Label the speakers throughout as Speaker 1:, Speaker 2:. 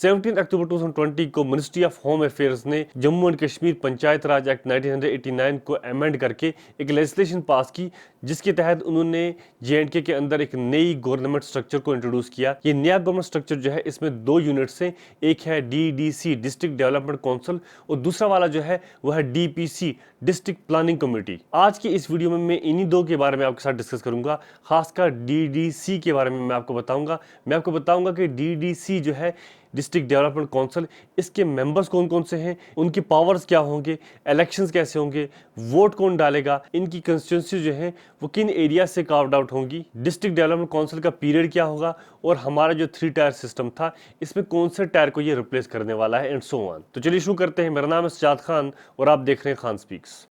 Speaker 1: 17 अक्टूबर 2020 को ministry of home affairs ने Jammu and Kashmir panchayat Raj act 1989 को अमेंड करके एक लेजिस्लेशन पास की, जिसके तहत उन्होंने जे के अंदर एक नई गवर्नमेंट स्ट्रक्चर को इंट्रोड्यूस किया। ये नया गवर्नमेंट स्ट्रक्चर जो है, इसमें दो यूनिट्स हैं। एक है DDC डिस्ट्रिक्ट डेवलपमेंट काउंसिल और दूसरा वाला जो है वह है DPC डिस्ट्रिक्ट प्लानिंग कमेटी। आज की इस वीडियो में मैं इन्हीं दो के बारे में आपके साथ डिस्कस करूंगा। खासकर DDC के बारे में मैं आपको बताऊंगा कि DDC जो है डिस्ट्रिक्ट डेवलपमेंट काउंसिल, इसके मेंबर्स कौन कौन से हैं, उनकी पावर्स क्या होंगे, इलेक्शंस कैसे होंगे, वोट कौन डालेगा, इनकी कंस्टिट्यूंसी जो है वो किन एरिया से कार्व्ड आउट होंगी, डिस्ट्रिक्ट डेवलपमेंट काउंसिल का पीरियड क्या होगा और हमारा जो 3 टायर सिस्टम था इसमें कौन से टायर को ये रिप्लेस करने वाला है एंड सो ऑन। तो चलिए शुरू करते हैं। मेरा नाम है सजाद खान और आप देख रहे हैं Khan speaks.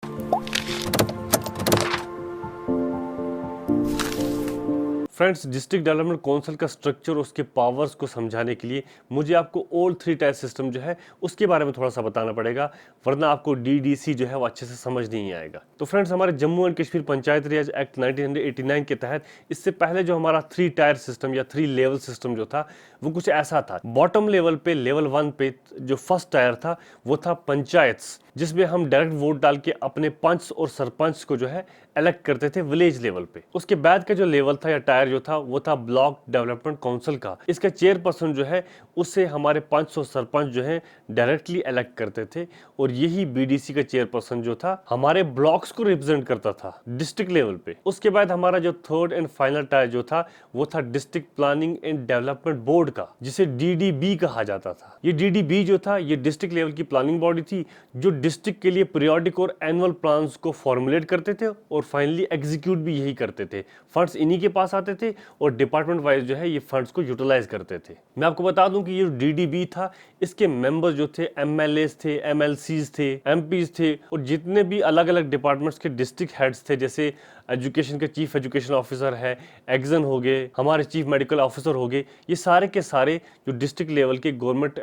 Speaker 1: Friends, district development council का स्ट्रक्चर और उसके पावर्स को समझाने के लिए मुझे आपको ओल्ड 3 टायर सिस्टम जो है उसके बारे में थोड़ा सा बताना पड़ेगा, वरना आपको DDC जो है वो अच्छे से समझ नहीं आएगा। तो फ्रेंड्स, हमारे Jammu and Kashmir panchayat Raj act 1989 के तहत इससे पहले जो हमारा 3 टायर सिस्टम या 3 लेवल सिस्टम जो था वो कुछ ऐसा था। बॉटम लेवल पे, लेवल 1 पे जो फर्स्ट टायर था वो था पंचायत्स, जिसमें हम डायरेक्ट वोट डाल के अपने पंच और सरपंच को जो है इलेक्ट करते थे विलेज लेवल पे। उसके बाद का जो लेवल था या टायर जो था वो था ब्लॉक डेवलपमेंट काउंसिल का। इसका चेयरपर्सन जो है उससे हमारे पंच और सरपंच जो है डायरेक्टली इलेक्ट करते थे और यही BDC का चेयरपर्सन जो था हमारे ब्लॉक्स को रिप्रेजेंट करता था डिस्ट्रिक्ट लेवल पे। उसके बाद हमारा जो थर्ड एंड फाइनल टायर जो था वो था district planning and development board का, जिसे DDB कहा जाता था। ये DDB जो था ये डिस्ट्रिक्ट लेवल की प्लानिंग बॉडी थी जो डिस्ट्रिक्ट के लिए पीरियोडिक और एनुअल प्लान्स को फॉर्मुलेट करते थे और फाइनली एग्जीक्यूट भी यही करते थे। फंड्स इन्हीं के पास आते थे और डिपार्टमेंट वाइज जो है ये फंड्स को यूटिलाइज करते थे। मैं आपको बता दूं कि ये जो DDB था इसके मेंबर्स जो थे MLAs थे, MLCs थे, MPs थे और जितने भी अलग अलग डिपार्टमेंट्स के डिस्ट्रिक्ट हेड्स थे, जैसे एजुकेशन के चीफ एजुकेशन ऑफिसर है, एग्जन हो गए, हमारे चीफ मेडिकल ऑफिसर हो गए, ये सारे के सारे जो डिस्ट्रिक्ट लेवल के गवर्नमेंट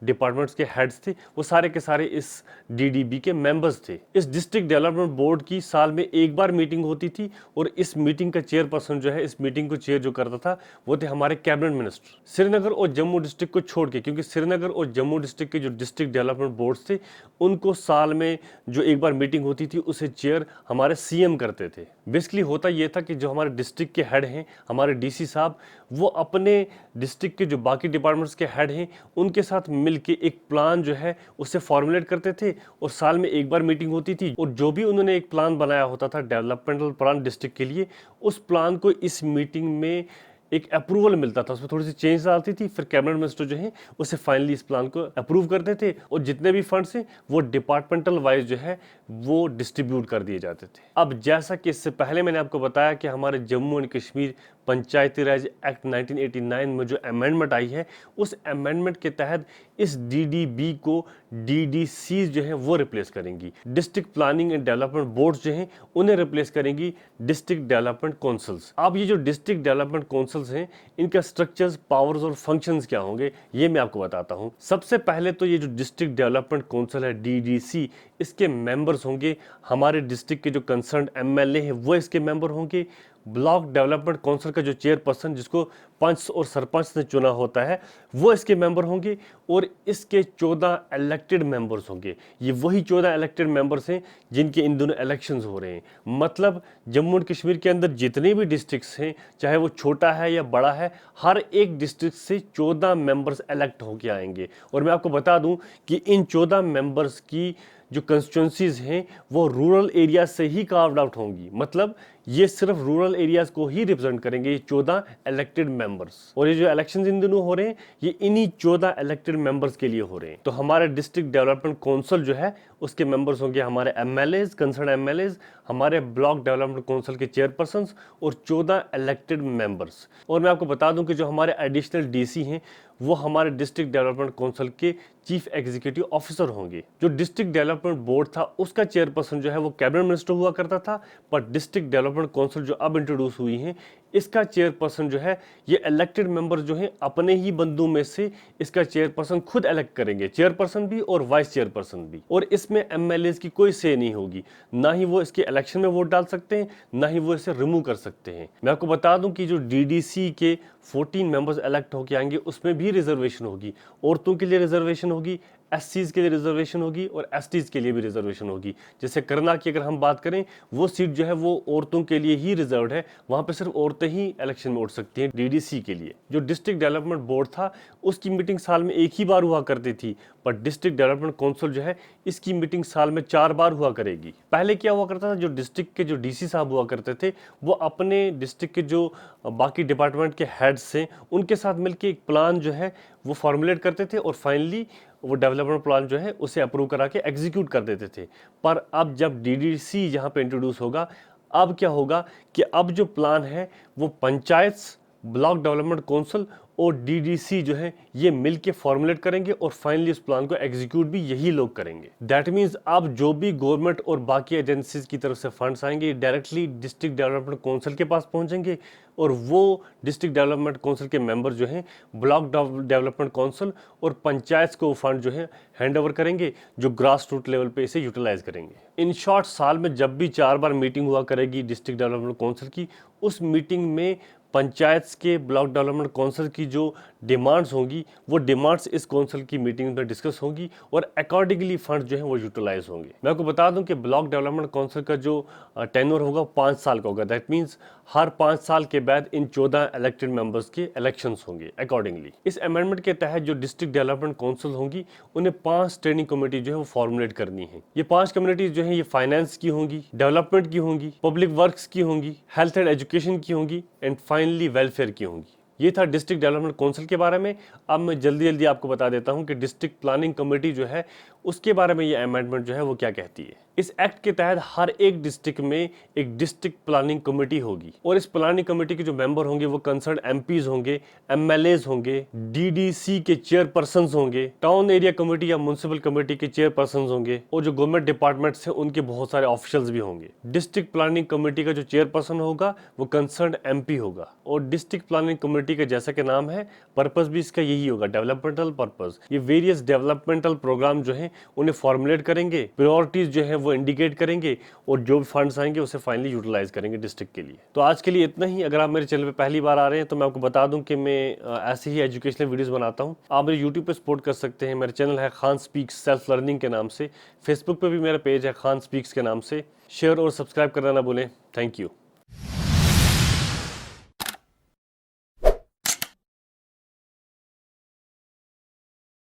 Speaker 1: डिपार्टमेंट्स के हेड्स थे वो सारे के सारे इस DDB के मेंबर्स थे। इस डिस्ट्रिक्ट डेवलपमेंट बोर्ड की साल में एक बार मीटिंग होती थी और इस मीटिंग का चेयरपर्सन जो है, इस मीटिंग को चेयर जो करता था वो थे हमारे कैबिनेट मिनिस्टर। श्रीनगर और जम्मू डिस्ट्रिक्ट को छोड़ के, क्योंकि श्रीनगर और जम्मू डिस्ट्रिक्ट के जो डिस्ट्रिक्ट डेवलपमेंट बोर्ड्स थे उनको साल में जो एक बार मीटिंग होती थी उसे चेयर हमारे CM करते थे। बेसिकली होता यह था कि जो हमारे डिस्ट्रिक्ट के हेड हैं, हमारे DC साहब, वो अपने डिस्ट्रिक्ट के जो बाकी डिपार्टमेंट्स के हेड हैं उनके साथ मिलके एक प्लान जो है उसे फॉर्मुलेट करते थे और साल में एक बार मीटिंग होती थी और जो भी उन्होंने एक प्लान बनाया होता था डेवलपमेंटल प्लान डिस्ट्रिक्ट के लिए, उस प्लान को इस मीटिंग में एक अप्रूवल मिलता था, उसमें थोड़ी सी चेंज आती थी, फिर कैबिनेट मिनिस्टर जो है उसे फाइनली इस प्लान को अप्रूव करते थे और जितने भी फंड्स हैं वो डिपार्टमेंटल वाइज जो है वो डिस्ट्रीब्यूट कर दिए जाते थे। अब जैसा कि इससे पहले मैंने आपको बताया कि हमारे Jammu and Kashmir Panchayati Raj act 1989 में जो अमेंडमेंट आई है, उस अमेंडमेंट के तहत इस DDB को DDC जो है वो रिप्लेस करेंगी। District planning and development boards जो हैं उन्हें रिप्लेस करेंगी डिस्ट्रिक्ट डेवलपमेंट काउंसिल्स। अब ये जो डिस्ट्रिक्ट डेवलपमेंट काउंसिल्स हैं इनका स्ट्रक्चर्स, पावर्स और फंक्शंस क्या होंगे ये मैं आपको बताता हूं। सबसे पहले तो ये जो डिस्ट्रिक्ट डेवलपमेंट काउंसिल है DDC, इसके मेंबर्स होंगे हमारे डिस्ट्रिक्ट के जो कंसर्न MLA हैं वो इसके मेंबर होंगे। ब्लॉक डेवलपमेंट काउंसिल का जो चेयरपर्सन, जिसको पंच और सरपंच ने चुना होता है, वो इसके मेंबर होंगे और इसके 14 इलेक्टेड मेंबर्स होंगे। ये वही 14 इलेक्टेड मेंबर्स हैं जिनके इन दोनों इलेक्शंस हो रहे हैं। मतलब जम्मू एंड कश्मीर के अंदर जितने भी डिस्ट्रिक्ट्स हैं, चाहे वो छोटा है या बड़ा है, हर एक डिस्ट्रिक्ट से 14 मेंबर्स इलेक्ट होके आएंगे। और मैं आपको बता दूं कि इन 14 मेंबर्स की जो कंस्टिट्यूंसीज हैं वो रूरल एरिया से ही कार्व्ड आउट होंगी। मतलब ये सिर्फ रूरल एरियाज को ही रिप्रेजेंट करेंगे, ये 14 इलेक्टेड मेंबर्स। और ये जो इलेक्शंस इन दिनों हो रहे हैं ये इन्हीं 14 इलेक्टेड मेंबर्स के लिए हो रहे हैं। तो हमारे डिस्ट्रिक्ट डेवलपमेंट काउंसिल जो है उसके मेंबर्स होंगे हमारे MLAs, कंसर्न MLAs, हमारे ब्लॉक डेवलपमेंट काउंसिल के चेयरपर्सन्स और 14 इलेक्टेड मेंबर्स। और मैं आपको बता दूं कि जो हमारे एडिशनल DC हैं वो हमारे डिस्ट्रिक्ट डेवलपमेंट काउंसिल के चीफ एग्जीक्यूटिव ऑफिसर होंगे। जो डिस्ट्रिक्ट डेवलपमेंट बोर्ड था उसका चेयरपर्सन जो है वो कैबिनेट मिनिस्टर हुआ करता था, पर डिस्ट्रिक्ट डेवलपमेंट काउंसिल जो अब इंट्रोड्यूस हुई है इसका चेयरपर्सन जो है, ये इलेक्टेड मेंबर जो है अपने ही बंदों में से इसका चेयरपर्सन खुद इलेक्ट करेंगे, चेयरपर्सन भी और वाइस चेयरपर्सन भी। और इसमें एमएलएज की कोई से नहीं होगी, ना ही वो इसके इलेक्शन में वोट डाल सकते हैं, ना ही वो इसे रिमूव कर सकते हैं। मैं आपको बता दूं कि जो डीडीसी के 14 मेंबर्स इलेक्ट होकर आएंगे उसमें भी रिजर्वेशन होगी। औरतों के लिए रिजर्वेशन होगी, एससीज के लिए रिजर्वेशन होगी और एसटीज के लिए भी रिजर्वेशन होगी। जैसे करना की अगर हम बात करें, वो सीट जो है वो औरतों के लिए ही रिजर्व्ड है, वहां पे सिर्फ औरतें ही इलेक्शन में उठ सकती हैं डीडीसी के लिए। जो डिस्ट्रिक्ट डेवलपमेंट बोर्ड था उसकी मीटिंग साल में एक ही बार हुआ करती थी, पर डिस्ट्रिक्ट डेवलपमेंट काउंसिल जो है इसकी मीटिंग साल में 4 बार हुआ करेगी। पहले क्या हुआ करता था, जो डिस्ट्रिक्ट के जो डीसी साहब हुआ करते थे वो अपने डिस्ट्रिक्ट के जो बाकी डिपार्टमेंट के हेड्स हैं उनके साथ मिलकर एक प्लान जो है वो फॉर्मुलेट करते थे और फाइनली वो डेवलपमेंट प्लान जो है उसे अप्रूव करा के एग्जीक्यूट कर देते थे। पर अब जब डीडीसी यहाँ पे इंट्रोड्यूस होगा, अब क्या होगा कि अब जो प्लान है वो पंचायत, ब्लॉक डेवलपमेंट काउंसिल और डीडीसी जो है ये मिलके फॉर्मुलेट करेंगे और फाइनली इस प्लान को एग्जीक्यूट भी यही लोग करेंगे। दैट मीन्स अब जो भी गवर्नमेंट और बाकी एजेंसीज की तरफ से फंड्स आएंगे डायरेक्टली डिस्ट्रिक्ट डेवलपमेंट काउंसिल के पास पहुंचेंगे और वो डिस्ट्रिक्ट डेवलपमेंट काउंसिल के मेंबर जो हैं ब्लॉक डेवलपमेंट काउंसिल और पंचायत को फंड जो है हैंड ओवर करेंगे, जो ग्रास रूट लेवल पे इसे यूटिलाइज करेंगे। इन शॉर्ट, साल में जब भी 4 बार मीटिंग हुआ करेगी डिस्ट्रिक्ट डेवलपमेंट काउंसिल की, उस मीटिंग में पंचायत के ब्लॉक डेवलपमेंट काउंसिल की जो डिमांड्स होंगी वो डिमांड्स इस काउंसिल की मीटिंग में डिस्कस होंगी और अकॉर्डिंगली फंड जो है वो यूटिलाइज होंगे। मैं आपको बता दूं कि ब्लॉक डेवलपमेंट काउंसिल का जो टेन्योर होगा 5 साल का होगा। दैट मीन्स हर 5 साल के बाद इन 14 इलेक्टेड मेंबर्स के इलेक्शंस होंगे अकॉर्डिंगली। इस अमेंडमेंट के तहत जो डिस्ट्रिक्ट डेवलपमेंट काउंसिल होंगी उन्हें 5 ट्रेनिंग कमेटी जो है वो फॉर्मुलेट करनी है। ये 5 कमेटी जो है ये फाइनेंस की होंगी, डेवलपमेंट की होंगी, पब्लिक वर्क्स की होंगी, हेल्थ एंड एजुकेशन की होंगी एंड फाइनली वेलफेयर की होंगी। ये था डिस्ट्रिक्ट डेवलपमेंट काउंसिल के बारे में। अब मैं जल्दी आपको बता देता हूं कि डिस्ट्रिक्ट प्लानिंग कमेटी जो है उसके बारे में ये अमेंडमेंट जो है वो क्या कहती है। इस एक्ट के तहत हर एक डिस्ट्रिक्ट में एक डिस्ट्रिक्ट प्लानिंग कमेटी होगी और इस प्लानिंग कमेटी के जो मेंबर होंगे वो कंसर्न एमपीज होंगे, एमएलएज होंगे, डीडीसी के चेयरपर्सन्स होंगे, टाउन एरिया कमेटी या म्युनिसिपल कमेटी के चेयरपर्सन्स होंगे और जो गवर्नमेंट डिपार्टमेंट्स हैं उनके बहुत सारे ऑफिशियल्स भी होंगे। डिस्ट्रिक्ट प्लानिंग कमेटी का जो चेयरपर्सन होगा वो कंसर्न एमपी होगा और डिस्ट्रिक्ट प्लानिंग कमेटी का जैसा कि नाम है पर्पस भी इसका यही होगा, डेवलपमेंटल पर्पस। ये वेरियस डेवलपमेंटल प्रोग्राम जो है उन्हें फॉर्मुलेट करेंगे, प्रायोरिटीज जो है वो इंडिकेट करेंगे और जो भी फंड्स आएंगे उसे फाइनली यूटिलाइज करेंगे डिस्ट्रिक्ट के लिए। तो आज के लिए इतना ही। अगर आप मेरे चैनल पे पहली बार आ रहे हैं तो मैं आपको बता दूं कि मैं ऐसे ही एजुकेशनल वीडियोस बनाता हूं। आप मेरे यूट्यूब पे सपोर्ट कर सकते हैं। मेरा चैनल है खान स्पीक्स सेल्फ लर्निंग के नाम से। फेसबुक पे भी मेरा पेज है खान स्पीक्स के नाम से। शेयर और सब्सक्राइब करना ना भूलें। Thank you.